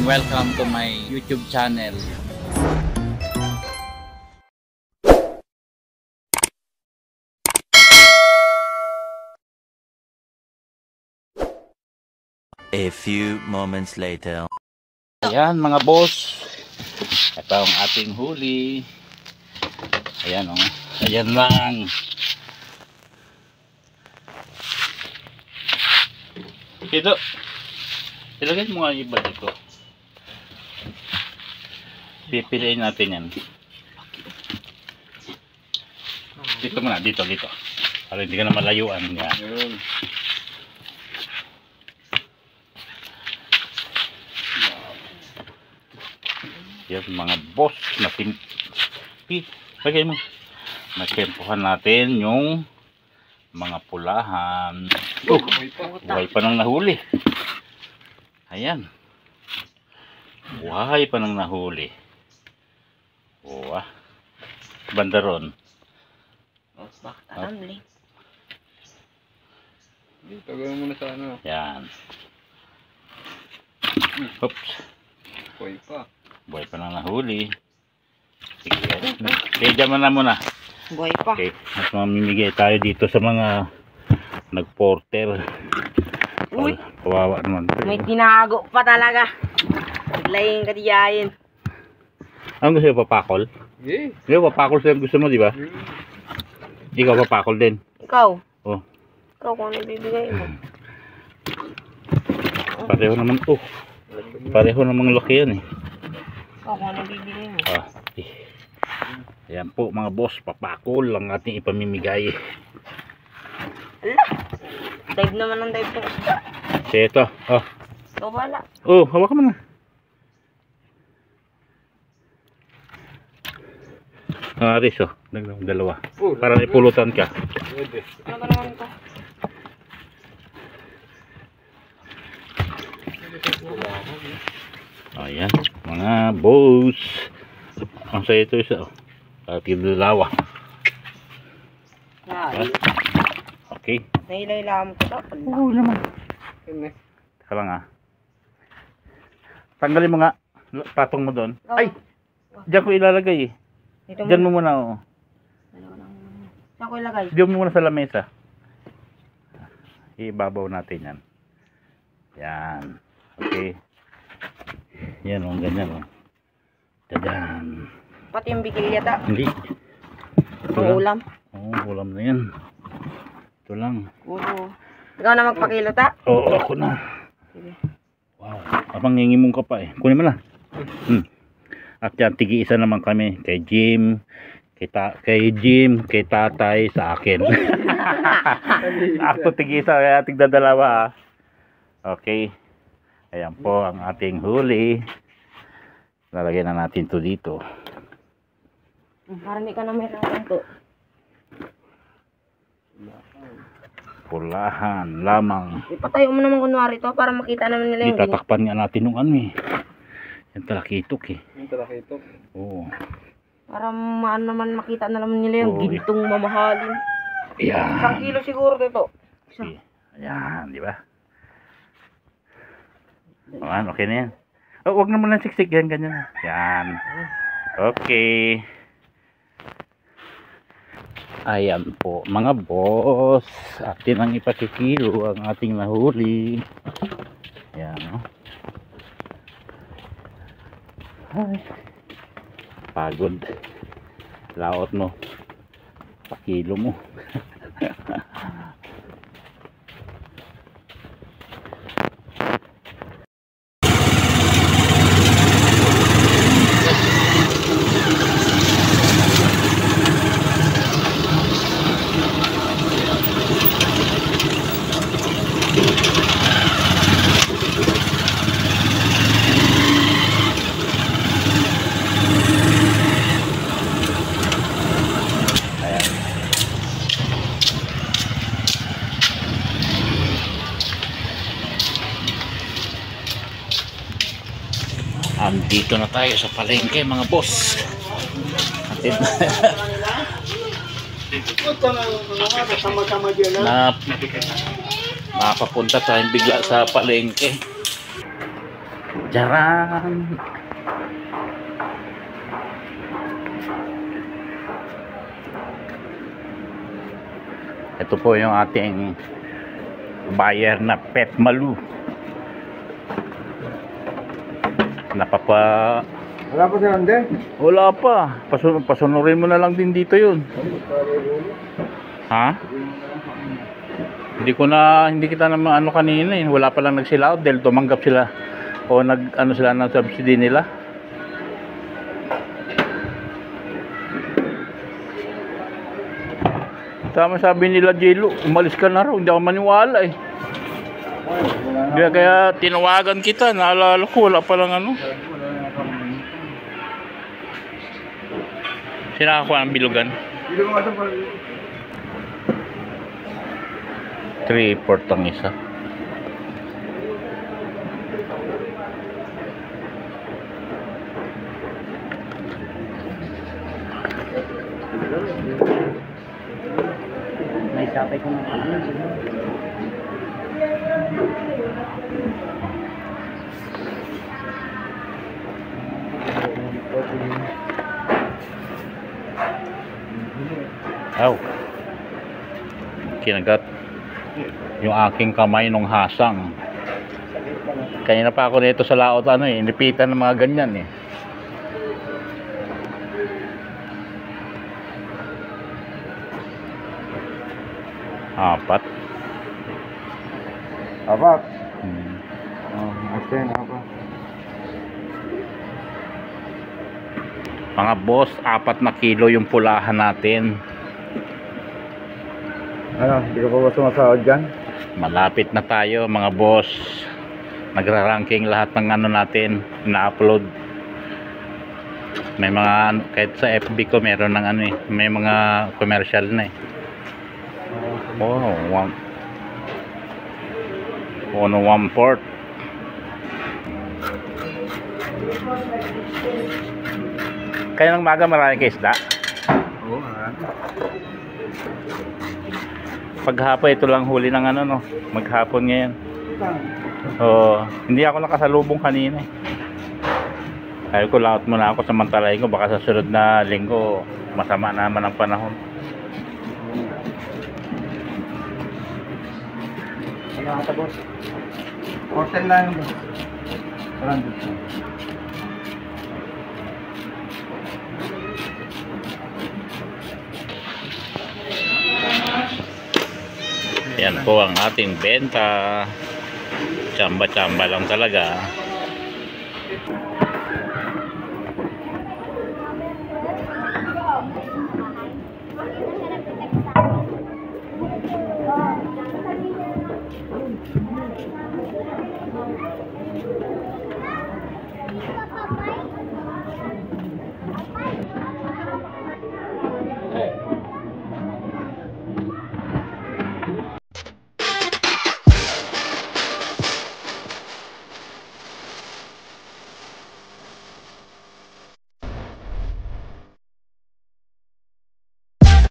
welcome to my YouTube channel. A few moments later. Ayan mga boss, ito ang ating huli. Ayan o, ayan lang. Ito, ilagay mo nga yung iba dito. Pipiliin natin yan. Dito muna, dito. Para hindi ka na malayuan. Yan. Yan mga boss, lagay mo. Natempohan natin yung mga pulahan. Buhay pa nang nahuli. Ayan. Buhay pa nang nahuli. Wah. Bandaron. Tagal mo na sa ano. Yan. Oops. Buhay pa nang nahuli. Sige. Okay, dyan na muna. Buhay pa. Okay. At mamimigay tayo dito sa mga nagporter. Uy. Kawawa naman. May tinago pa talaga. Biglayin ka diyayin. Ang gusto mo, papakol? Yeah. Ikaw, papakol sa'yo gusto mo, di ba? Ikaw, papakol din. Ikaw? Oh. Ikaw kung ano ibibigay mo. Pareho naman. Oh. Pareho namang laki yan eh. Ikaw kung ano ibibigay mo. Ah. Ayan po mga boss, papakol ang ating ipamimigay. Ala! Dive naman ang dive ng isda. Kasi ito. Oh. Ikaw bala. Oh, hawak mo na. Aris oh, dalawa. Para ipulutan ka. Ano ba naman ito? Ayan, mga boss. Ang sa ito isa oh. Ating dalawa. Okay. Nailay-lam ko ito. Oo naman. Teka lang ah. Tanggalin mo nga. Patong mo doon. Ay! Diyan ko ilalagay eh. Diyan mo muna oh. Saan ko ilagay? Diyan mo muna sa lamesa. Ibabaw natin yan. Yan. Okay. Yan oh, ganyan oh. Dadan. Pati yung bikil yata. Hindi. Ang ulam. Oo, ulam na yan. Ito lang. Oo. Ikaw na magpakilo ta? Oo, ako na. Sige. Wow. Abang ngingimong ka pa eh. Kunin mo na. At yan, tigi-isa naman kami. Kay Jim, kay tatay, sa akin. Ako tigi-isa, kaya tigdadalawa ah. Okay. Ayan po ang ating huli. Lalagyan na natin to dito. Parang hindi ka na may ratang to. Pulahan lamang. Ipatayo mo naman kunwari to para makita naman nila yung Itatakpan nga natin nung ano eh. Yung talakitok eh. Yung talakitok. Oo. para maano naman makita na naman nila yung gintong mamahalin. Ayan. 1 kilo siguro dito. Ayan, di ba? Ayan, okay na yan. Oh, wag naman lang siksik yan, ganyan. Yan. Okay. Ayan po, mga boss. Atin ang ipakikilo ang ating nahuli. Ayan, no? Ay. Pagod. Laot mo. Pakilo mo. Andito na tayo sa palengke mga boss. Atid na napapunta tayong bigla sa palengke. Charan! Ito po yung ating buyer na Pet Malu. Napapa... Wala pa siya hindi? Wala pa. Pasunurin mo na lang din dito yun. Ha? Hindi kita naman ano kanina eh. Wala pa lang nagsilaot dahil tumanggap sila o ano sila ng subsidy nila. Tama sabi nila, Jelo, umalis ka na raw. Hindi ako maniwala eh. Kaya tinawagan kita. Naalala ko, wala pa lang ano. Sinakakuha ng bilugan. 3/4 ang isa. May sapay ko ng ano. Aw. Kinagat yung aking kamay nung hasang. Kanina pa ako nito sa laot inipitan ng mga ganyan eh. Apat. Apat. Hmm. Okay, apat. Mga boss, 4 na kilo yung pulahan natin. Ano, hindi ka pa ba sumasahod dyan? Malapit na tayo mga boss. Nagra-ranking lahat ng ano natin, na-upload. May mga, kahit sa FB ko meron ng ano eh, may mga commercial na eh. Oh, 1/4. Kaya ng maga marami kayo isda? Oo, marami. Paghapon ito lang huli ng ano no, maghapon ngayon. Oh, hindi ako nakasalubong kanina eh. Sabi ko laot muna ako, samantalahin ko baka sa sunod na linggo masama naman ang panahon. Ano ata boss? 14 lang boss. Walang dito. Yan po ang ating benta. Tsamba-tsamba lang talaga.